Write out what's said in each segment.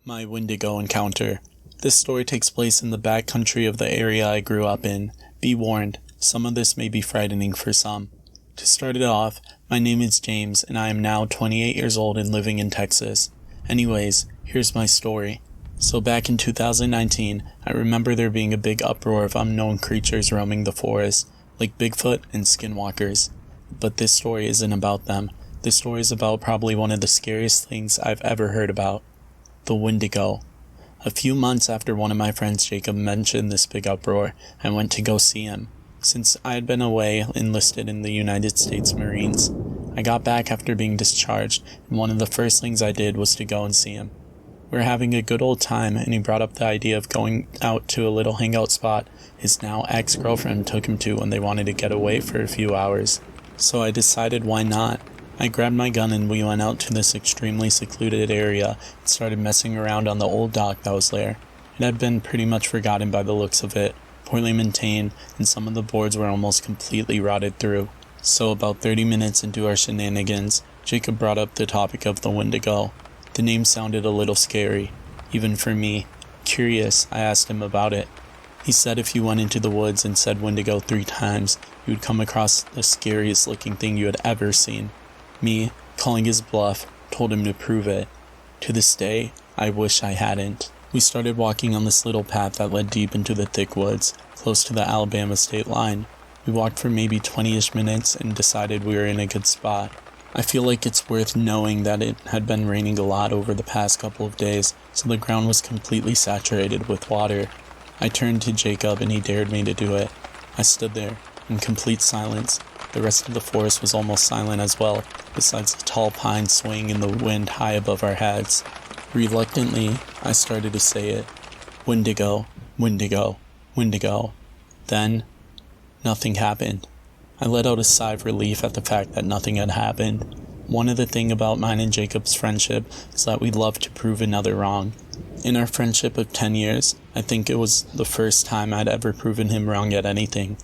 My Wendigo encounter. This story takes place in the backcountry of the area I grew up in. Be warned, some of this may be frightening for some. To start it off, my name is James and I am now 28 years old and living in Texas. Anyways, here's my story. So back in 2019, I remember there being a big uproar of unknown creatures roaming the forest, like Bigfoot and skinwalkers. But this story isn't about them. This story is about probably one of the scariest things I've ever heard about. The Wendigo. A few months after one of my friends, Jacob, mentioned this big uproar, I went to go see him. Since I had been away, enlisted in the United States Marines, I got back after being discharged, and one of the first things I did was to go and see him. We were having a good old time, and he brought up the idea of going out to a little hangout spot his now ex-girlfriend took him to when they wanted to get away for a few hours. So I decided why not. I grabbed my gun and we went out to this extremely secluded area and started messing around on the old dock that was there. It had been pretty much forgotten by the looks of it, poorly maintained, and some of the boards were almost completely rotted through. So about 30 minutes into our shenanigans, Jacob brought up the topic of the Wendigo. The name sounded a little scary, even for me. Curious, I asked him about it. He said if you went into the woods and said Wendigo 3 times, you would come across the scariest looking thing you had ever seen. Me, calling his bluff, told him to prove it. To this day, I wish I hadn't. We started walking on this little path that led deep into the thick woods, close to the Alabama state line. We walked for maybe 20-ish minutes and decided we were in a good spot. I feel like it's worth knowing that it had been raining a lot over the past couple of days, so the ground was completely saturated with water. I turned to Jacob and he dared me to do it. I stood there, in complete silence. The rest of the forest was almost silent as well, besides the tall pines swaying in the wind high above our heads. Reluctantly, I started to say it. Wendigo, Wendigo, Wendigo. Then, nothing happened. I let out a sigh of relief at the fact that nothing had happened. One of the things about mine and Jacob's friendship is that we love to prove another wrong. In our friendship of 10 years, I think it was the first time I'd ever proven him wrong at anything.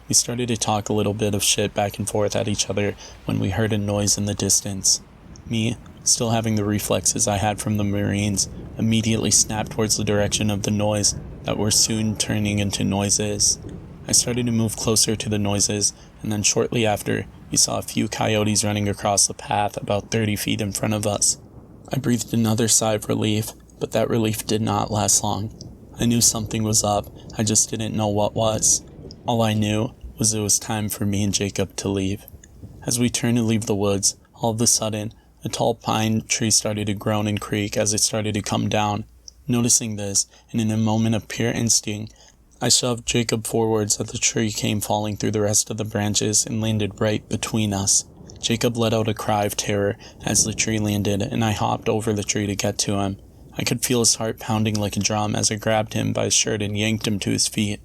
We started to talk a little bit of shit back and forth at each other when we heard a noise in the distance. Me, still having the reflexes I had from the Marines, immediately snapped towards the direction of the noise that were soon turning into noises. I started to move closer to the noises, and then shortly after, we saw a few coyotes running across the path about 30 feet in front of us. I breathed another sigh of relief, but that relief did not last long. I knew something was up, I just didn't know what was. All I knew was it was time for me and Jacob to leave. As we turned to leave the woods, all of a sudden, a tall pine tree started to groan and creak as it started to come down. Noticing this, and in a moment of pure instinct, I shoved Jacob forwards as the tree came falling through the rest of the branches and landed right between us. Jacob let out a cry of terror as the tree landed, and I hopped over the tree to get to him. I could feel his heart pounding like a drum as I grabbed him by his shirt and yanked him to his feet.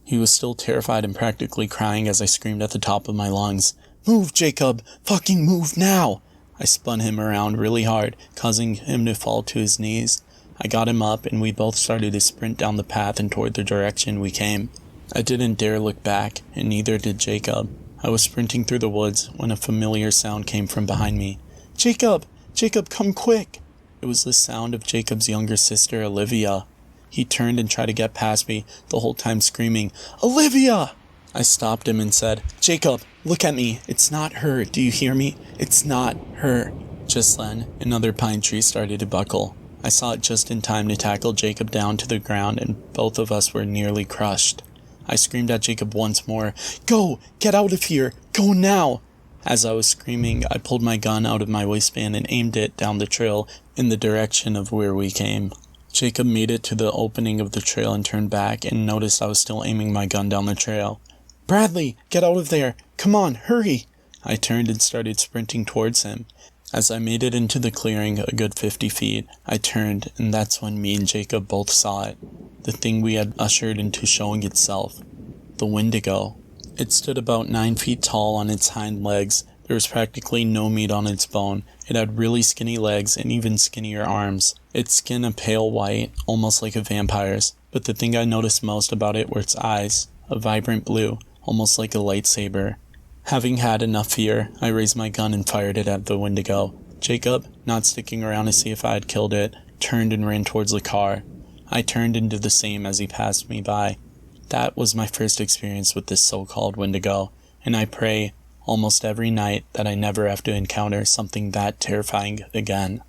He was still terrified and practically crying as I screamed at the top of my lungs, "Move, Jacob! Fucking move now!" I spun him around really hard, causing him to fall to his knees. I got him up and we both started to sprint down the path and toward the direction we came. I didn't dare look back, and neither did Jacob. I was sprinting through the woods when a familiar sound came from behind me. "Jacob! Jacob, come quick!" It was the sound of Jacob's younger sister, Olivia. He turned and tried to get past me, the whole time screaming, "Olivia!" I stopped him and said, "Jacob, look at me. It's not her. Do you hear me? It's not her." Just then, another pine tree started to buckle. I saw it just in time to tackle Jacob down to the ground, and both of us were nearly crushed. I screamed at Jacob once more, "Go! Get out of here! Go now!" As I was screaming, I pulled my gun out of my waistband and aimed it down the trail in the direction of where we came. Jacob made it to the opening of the trail and turned back and noticed I was still aiming my gun down the trail. "Bradley, get out of there! Come on, hurry!" I turned and started sprinting towards him. As I made it into the clearing a good 50 feet, I turned, and that's when me and Jacob both saw it. The thing we had ushered into showing itself. The Wendigo. It stood about 9 feet tall on its hind legs. There was practically no meat on its bone. It had really skinny legs and even skinnier arms. Its skin a pale white, almost like a vampire's, but the thing I noticed most about it were its eyes, a vibrant blue, almost like a lightsaber. Having had enough fear, I raised my gun and fired it at the Wendigo. Jacob, not sticking around to see if I had killed it, turned and ran towards the car. I turned and did the same as he passed me by. That was my first experience with this so-called Wendigo, and I pray almost every night that I never have to encounter something that terrifying again.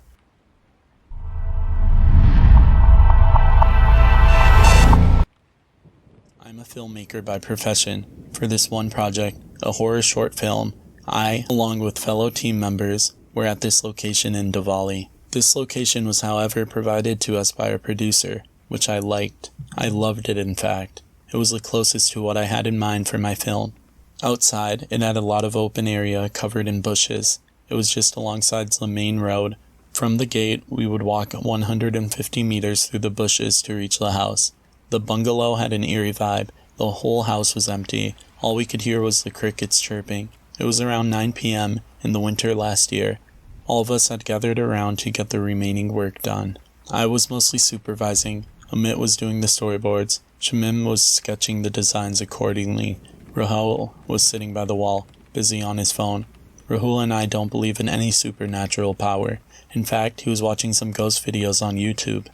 I'm a filmmaker by profession. For this one project, a horror short film, I, along with fellow team members, were at this location in Diwali. This location was, however, provided to us by our producer, which I liked. I loved it, in fact. It was the closest to what I had in mind for my film. Outside, it had a lot of open area covered in bushes. It was just alongside the main road. From the gate, we would walk 150 meters through the bushes to reach the house. The bungalow had an eerie vibe. The whole house was empty. All we could hear was the crickets chirping. It was around 9 p.m. in the winter last year. All of us had gathered around to get the remaining work done. I was mostly supervising. Amit was doing the storyboards. Shamim was sketching the designs accordingly. Rahul was sitting by the wall, busy on his phone. Rahul and I don't believe in any supernatural power. In fact, he was watching some ghost videos on YouTube.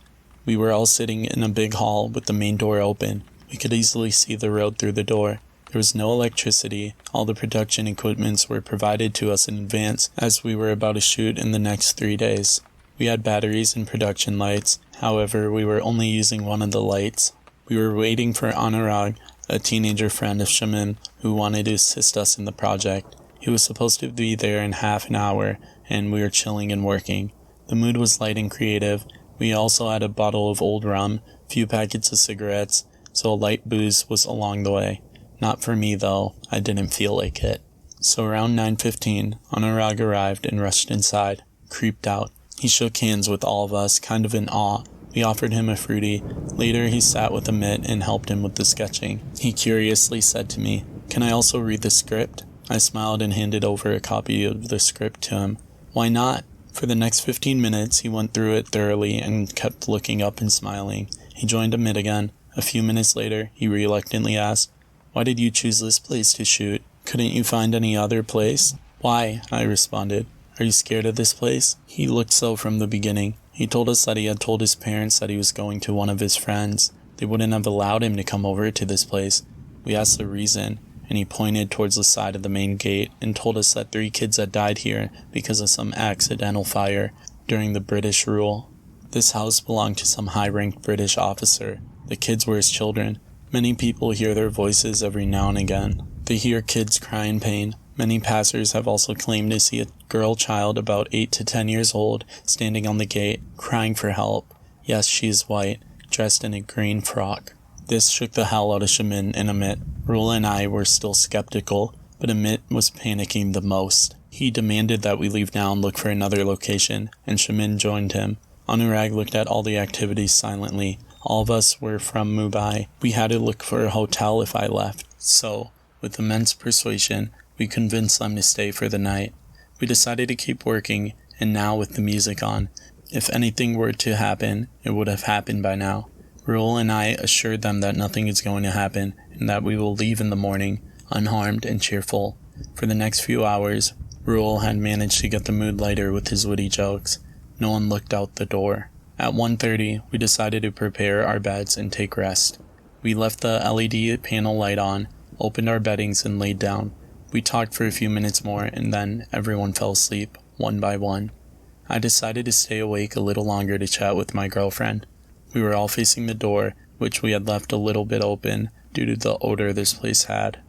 We were all sitting in a big hall with the main door open. We could easily see the road through the door. There was no electricity. All the production equipments were provided to us in advance, as we were about to shoot in the next 3 days. We had batteries and production lights. However, we were only using one of the lights. We were waiting for Anurag, a teenager friend of Shamim, who wanted to assist us in the project. He was supposed to be there in half an hour, and we were chilling and working. The mood was light and creative. We also had a bottle of old rum, few packets of cigarettes, so a light booze was along the way. Not for me, though. I didn't feel like it. So around 9:15, Anurag arrived and rushed inside, creeped out. He shook hands with all of us, kind of in awe. We offered him a fruity. Later, he sat with Amit and helped him with the sketching. He curiously said to me, "Can I also read the script?" I smiled and handed over a copy of the script to him. Why not? For the next 15 minutes, he went through it thoroughly and kept looking up and smiling. He joined Amit again. A few minutes later, he reluctantly asked, "Why did you choose this place to shoot? Couldn't you find any other place?" "Why?" I responded. "Are you scared of this place?" He looked so from the beginning. He told us that he had told his parents that he was going to one of his friends. They wouldn't have allowed him to come over to this place. We asked the reason, and he pointed towards the side of the main gate and told us that 3 kids had died here because of some accidental fire during the British rule. This house belonged to some high-ranked British officer. The kids were his children. Many people hear their voices every now and again. They hear kids cry in pain. Many passers have also claimed to see a girl child about 8 to 10 years old standing on the gate, crying for help. Yes, she is white, dressed in a green frock. This shook the hell out of Shamin and Amit. Rula and I were still skeptical, but Amit was panicking the most. He demanded that we leave now and look for another location, and Shamin joined him. Anurag looked at all the activities silently. All of us were from Mumbai. We had to look for a hotel if I left. So, with immense persuasion, we convinced them to stay for the night. We decided to keep working, and now with the music on, if anything were to happen, it would have happened by now. Rahul and I assured them that nothing is going to happen, and that we will leave in the morning, unharmed and cheerful. For the next few hours, Rahul had managed to get the mood lighter with his witty jokes. No one looked out the door. At 1:30, we decided to prepare our beds and take rest. We left the LED panel light on, opened our beddings and laid down. We talked for a few minutes more, and then everyone fell asleep, one by one. I decided to stay awake a little longer to chat with my girlfriend. We were all facing the door, which we had left a little bit open due to the odor this place had.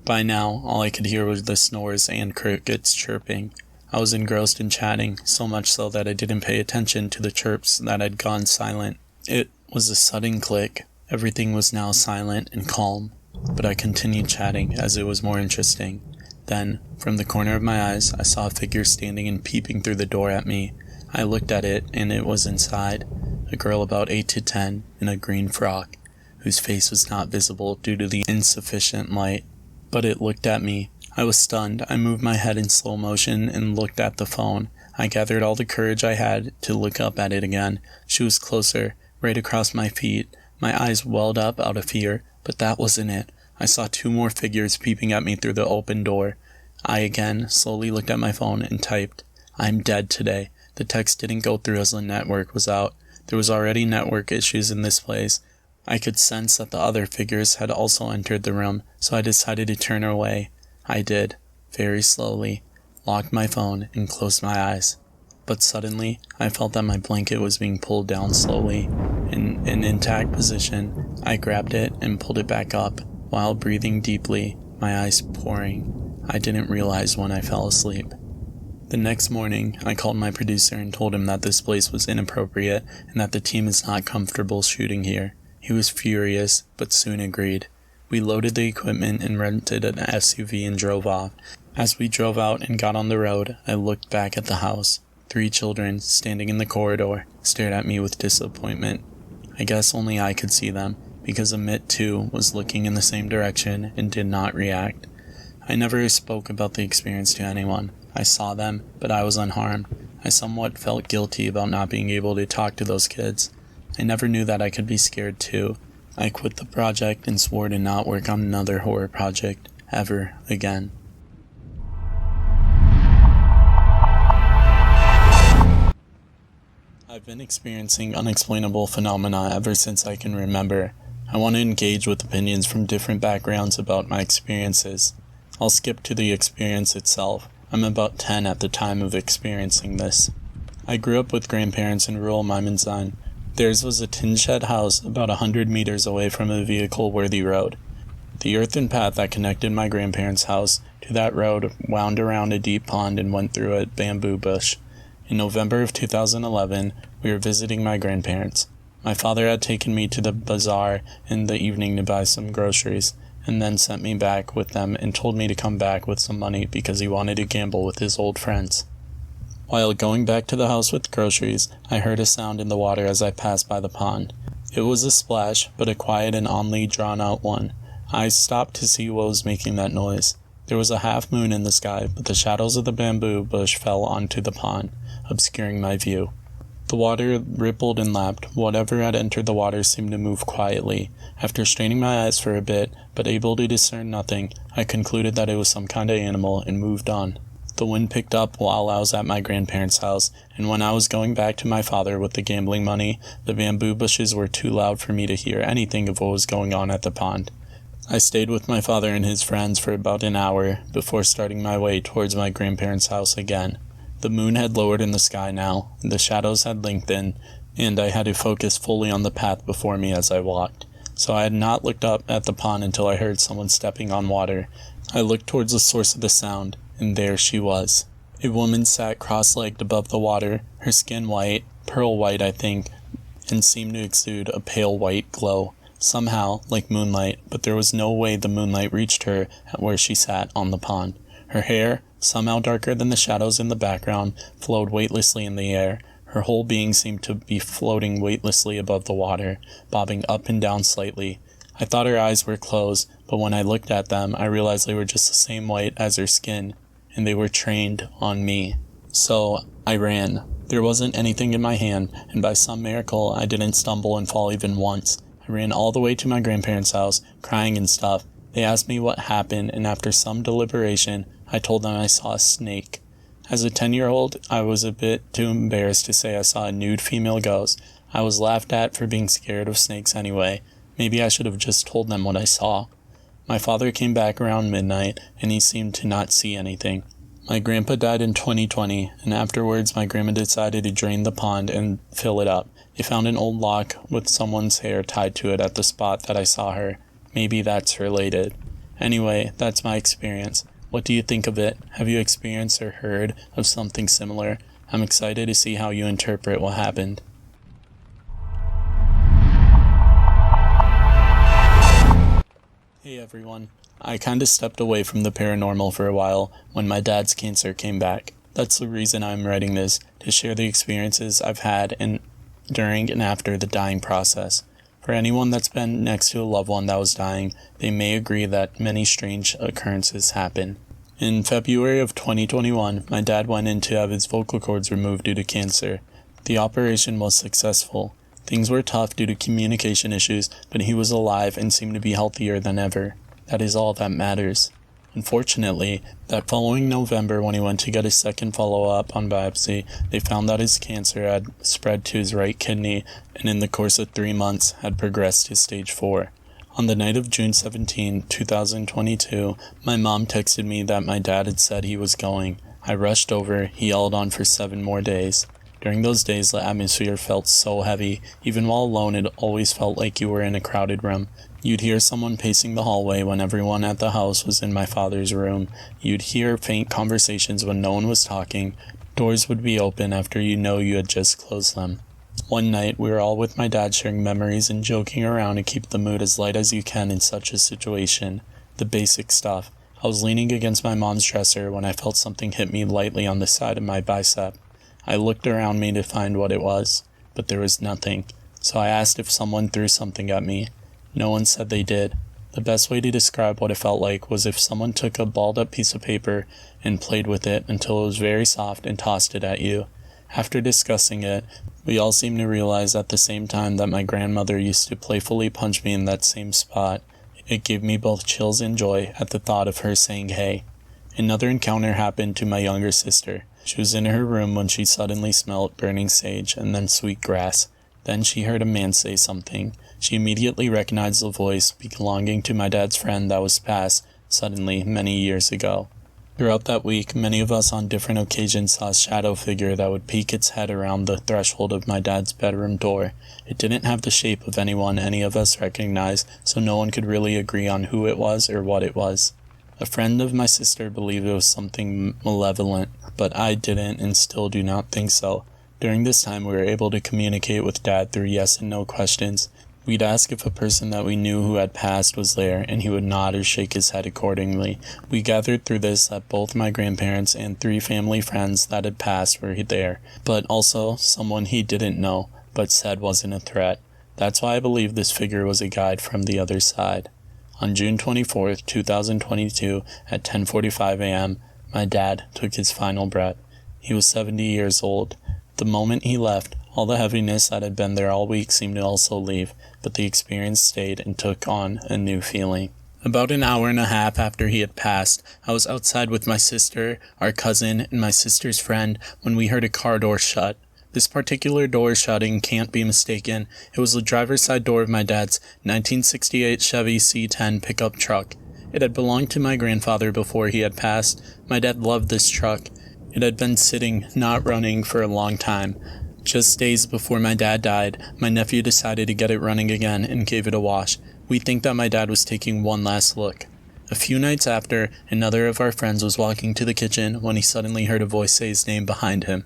By now, all I could hear was the snores and crickets chirping. I was engrossed in chatting, so much so that I didn't pay attention to the chirps that had gone silent. It was a sudden click. Everything was now silent and calm, but I continued chatting as it was more interesting. Then, from the corner of my eyes, I saw a figure standing and peeping through the door at me. I looked at it, and it was inside. A girl about 8 to 10, in a green frock, whose face was not visible due to the insufficient light. But it looked at me. I was stunned. I moved my head in slow motion and looked at the phone. I gathered all the courage I had to look up at it again. She was closer, right across my feet. My eyes welled up out of fear, but that wasn't it. I saw 2 more figures peeping at me through the open door. I again slowly looked at my phone and typed, "I'm dead today." The text didn't go through as the network was out. There was already network issues in this place. I could sense that the other figures had also entered the room, so I decided to turn away. I did, very slowly, locked my phone, and closed my eyes. But suddenly, I felt that my blanket was being pulled down slowly. In an intact position, I grabbed it and pulled it back up, while breathing deeply, my eyes pouring. I didn't realize when I fell asleep. The next morning, I called my producer and told him that this place was inappropriate and that the team is not comfortable shooting here. He was furious, but soon agreed. We loaded the equipment and rented an SUV and drove off. As we drove out and got on the road, I looked back at the house. 3 children, standing in the corridor, stared at me with disappointment. I guess only I could see them, because Amit too was looking in the same direction and did not react. I never spoke about the experience to anyone. I saw them, but I was unharmed. I somewhat felt guilty about not being able to talk to those kids. I never knew that I could be scared too. I quit the project and swore to not work on another horror project, ever again. I've been experiencing unexplainable phenomena ever since I can remember. I want to engage with opinions from different backgrounds about my experiences. I'll skip to the experience itself. I'm about 10 at the time of experiencing this. I grew up with grandparents in rural Mymensingh. Theirs was a tin shed house about 100 meters away from a vehicle-worthy road. The earthen path that connected my grandparents' house to that road wound around a deep pond and went through a bamboo bush. In November of 2011, we were visiting my grandparents. My father had taken me to the bazaar in the evening to buy some groceries, and then sent me back with them and told me to come back with some money because he wanted to gamble with his old friends. While going back to the house with groceries, I heard a sound in the water as I passed by the pond. It was a splash, but a quiet and oddly drawn-out one. I stopped to see what was making that noise. There was a half moon in the sky, but the shadows of the bamboo bush fell onto the pond, obscuring my view. The water rippled and lapped. Whatever had entered the water seemed to move quietly. After straining my eyes for a bit, but able to discern nothing, I concluded that it was some kind of animal and moved on. The wind picked up while I was at my grandparents' house, and when I was going back to my father with the gambling money, the bamboo bushes were too loud for me to hear anything of what was going on at the pond. I stayed with my father and his friends for about an hour before starting my way towards my grandparents' house again. The moon had lowered in the sky now, the shadows had lengthened, and I had to focus fully on the path before me as I walked. So I had not looked up at the pond until I heard someone stepping on water. I looked towards the source of the sound, and there she was. A woman sat cross-legged above the water, her skin white, pearl white I think, and seemed to exude a pale white glow, somehow like moonlight, but there was no way the moonlight reached her at where she sat on the pond. Her hair, somehow darker than the shadows in the background, flowed weightlessly in the air. Her whole being seemed to be floating weightlessly above the water, bobbing up and down slightly. I thought her eyes were closed, but when I looked at them, I realized they were just the same white as her skin, and they were trained on me. So I ran. There wasn't anything in my hand, and by some miracle, I didn't stumble and fall even once. I ran all the way to my grandparents' house, crying and stuff. They asked me what happened, and after some deliberation, I told them I saw a snake. As a 10-year-old, I was a bit too embarrassed to say I saw a nude female ghost. I was laughed at for being scared of snakes anyway. Maybe I should have just told them what I saw. My father came back around midnight, and he seemed to not see anything. My grandpa died in 2020, and afterwards my grandma decided to drain the pond and fill it up. They found an old lock with someone's hair tied to it at the spot that I saw her. Maybe that's related. Anyway, that's my experience. What do you think of it? Have you experienced or heard of something similar? I'm excited to see how you interpret what happened. Hey everyone. I kinda stepped away from the paranormal for a while when my dad's cancer came back. That's the reason I'm writing this, to share the experiences I've had during and after the dying process. For anyone that's been next to a loved one that was dying, they may agree that many strange occurrences happen. In February of 2021, my dad went in to have his vocal cords removed due to cancer. The operation was successful. Things were tough due to communication issues, but he was alive and seemed to be healthier than ever. That is all that matters. Unfortunately, that following November when he went to get his second follow-up on biopsy, they found that his cancer had spread to his right kidney and in the course of 3 months had progressed to stage 4. On the night of June 17, 2022, my mom texted me that my dad had said he was going. I rushed over. He held on for 7 more days. During those days, the atmosphere felt so heavy. Even while alone, it always felt like you were in a crowded room. You'd hear someone pacing the hallway when everyone at the house was in my father's room. You'd hear faint conversations when no one was talking. Doors would be open after you know you had just closed them. One night, we were all with my dad sharing memories and joking around to keep the mood as light as you can in such a situation. The basic stuff. I was leaning against my mom's dresser when I felt something hit me lightly on the side of my bicep. I looked around me to find what it was, but there was nothing. So I asked if someone threw something at me. No one said they did. The best way to describe what it felt like was if someone took a balled up piece of paper and played with it until it was very soft and tossed it at you. After discussing it, we all seemed to realize at the same time that my grandmother used to playfully punch me in that same spot. It gave me both chills and joy at the thought of her saying hey. Another encounter happened to my younger sister. She was in her room when she suddenly smelled burning sage and then sweet grass. Then she heard a man say something. She immediately recognized the voice belonging to my dad's friend that was passed suddenly many years ago. Throughout that week, many of us on different occasions saw a shadow figure that would peek its head around the threshold of my dad's bedroom door. It didn't have the shape of anyone any of us recognized, so no one could really agree on who it was or what it was. A friend of my sister believed it was something malevolent, but I didn't and still do not think so. During this time, we were able to communicate with Dad through yes and no questions. We'd ask if a person that we knew who had passed was there, and he would nod or shake his head accordingly. We gathered through this that both my grandparents and 3 family friends that had passed were there, but also someone he didn't know, but said wasn't a threat. That's why I believe this figure was a guide from the other side. On June 24, 2022, at 10:45 a.m., my dad took his final breath. He was 70 years old. The moment he left, all the heaviness that had been there all week seemed to also leave, but the experience stayed and took on a new feeling. About an hour and a half after he had passed, I was outside with my sister, our cousin, and my sister's friend when we heard a car door shut. This particular door shutting can't be mistaken. It was the driver's side door of my dad's 1968 Chevy C10 pickup truck. It had belonged to my grandfather before he had passed. My dad loved this truck. It had been sitting, not running, for a long time. Just days before my dad died, my nephew decided to get it running again and gave it a wash. We think that my dad was taking one last look. A few nights after, another of our friends was walking to the kitchen when he suddenly heard a voice say his name behind him.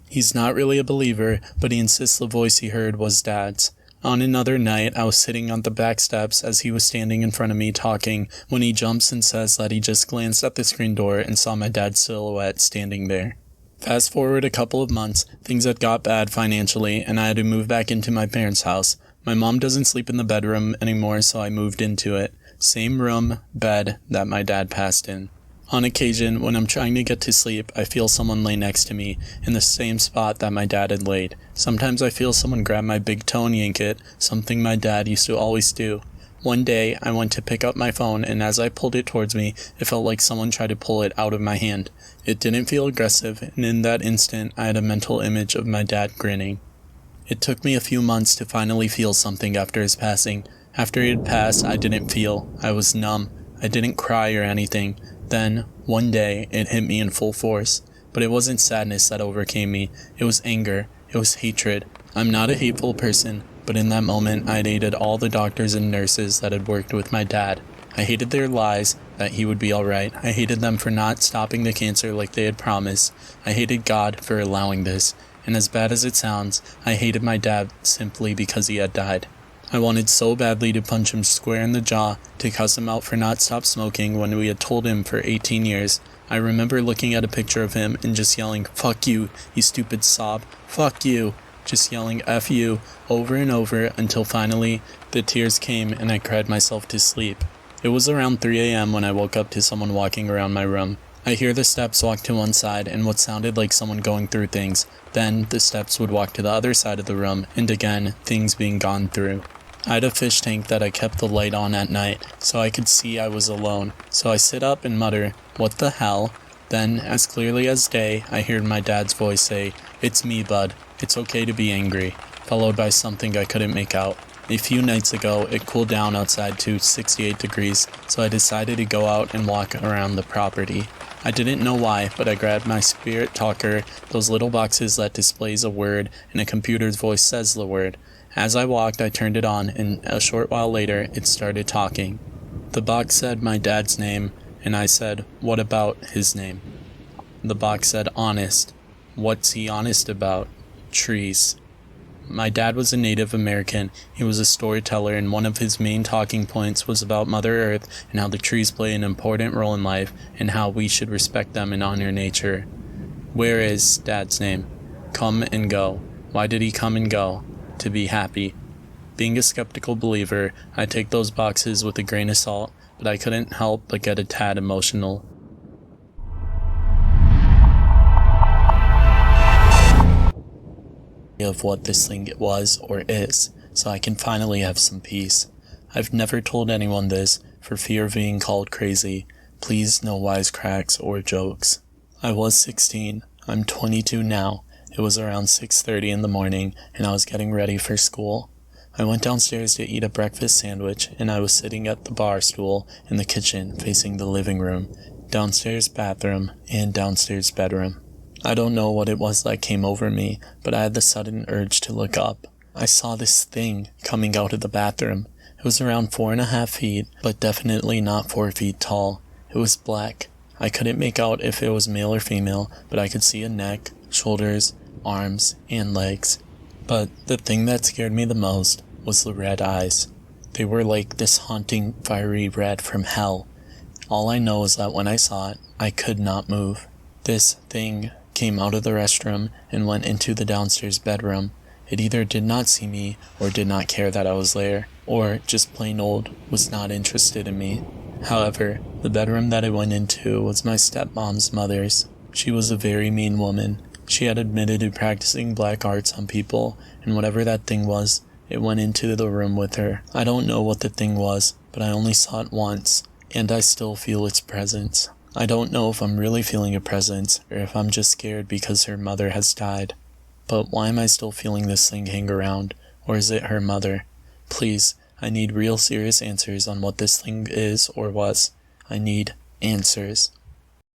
He's not really a believer, but he insists the voice he heard was Dad's. On another night, I was sitting on the back steps as he was standing in front of me talking when he jumps and says that he just glanced at the screen door and saw my dad's silhouette standing there. Fast forward a couple of months, things had got bad financially and I had to move back into my parents' house. My mom doesn't sleep in the bedroom anymore, so I moved into it. Same room, bed that my dad passed in. On occasion, when I'm trying to get to sleep, I feel someone lay next to me, in the same spot that my dad had laid. Sometimes I feel someone grab my big toe and yank it, something my dad used to always do. One day, I went to pick up my phone, and as I pulled it towards me, it felt like someone tried to pull it out of my hand. It didn't feel aggressive, and in that instant, I had a mental image of my dad grinning. It took me a few months to finally feel something after his passing. After he had passed, I didn't feel. I was numb. I didn't cry or anything. Then, one day, it hit me in full force. But it wasn't sadness that overcame me. It was anger. It was hatred. I'm not a hateful person, but in that moment, I hated all the doctors and nurses that had worked with my dad. I hated their lies, that he would be alright. I hated them for not stopping the cancer like they had promised. I hated God for allowing this. And as bad as it sounds, I hated my dad simply because he had died. I wanted so badly to punch him square in the jaw, to cuss him out for not stop smoking when we had told him for 18 years. I remember looking at a picture of him and just yelling, "Fuck you, you stupid sob, fuck you," just yelling F you over and over until finally the tears came and I cried myself to sleep. It was around 3 a.m. when I woke up to someone walking around my room. I hear the steps walk to one side and what sounded like someone going through things. Then the steps would walk to the other side of the room and again, things being gone through. I had a fish tank that I kept the light on at night, so I could see I was alone. So I sit up and mutter, "What the hell?" Then, as clearly as day, I heard my dad's voice say, "It's me, bud. It's okay to be angry," followed by something I couldn't make out. A few nights ago, it cooled down outside to 68 degrees, so I decided to go out and walk around the property. I didn't know why, but I grabbed my Spirit Talker, those little boxes that displays a word and a computer's voice says the word. As I walked, I turned it on, and a short while later, it started talking. The box said my dad's name, and I said, "What about his name?" The box said, "Honest." What's he honest about? Trees. My dad was a Native American. He was a storyteller, and one of his main talking points was about Mother Earth and how the trees play an important role in life and how we should respect them and honor nature. Where is Dad's name? Come and go. Why did he come and go? To be happy. Being a skeptical believer, I take those boxes with a grain of salt, but I couldn't help but get a tad emotional. Of what this thing was or is, so I can finally have some peace. I've never told anyone this for fear of being called crazy. Please, no wisecracks or jokes. I was 16. I'm 22 now. It was around 6:30 in the morning, and I was getting ready for school. I went downstairs to eat a breakfast sandwich, and I was sitting at the bar stool in the kitchen facing the living room, downstairs bathroom, and downstairs bedroom. I don't know what it was that came over me, but I had the sudden urge to look up. I saw this thing coming out of the bathroom. It was around 4.5 feet, but definitely not 4 feet tall. It was black. I couldn't make out if it was male or female, but I could see a neck, shoulders, arms, and legs. But the thing that scared me the most was the red eyes. They were like this haunting, fiery red from hell. All I know is that when I saw it, I could not move. This thing came out of the restroom and went into the downstairs bedroom. It either did not see me or did not care that I was there, or just plain old was not interested in me. However, the bedroom that I went into was my stepmom's mother's. She was a very mean woman. She had admitted to practicing black arts on people, and whatever that thing was, it went into the room with her. I don't know what the thing was, but I only saw it once, and I still feel its presence. I don't know if I'm really feeling a presence, or if I'm just scared because her mother has died. But why am I still feeling this thing hang around? Or is it her mother? Please, I need real serious answers on what this thing is or was. I need answers.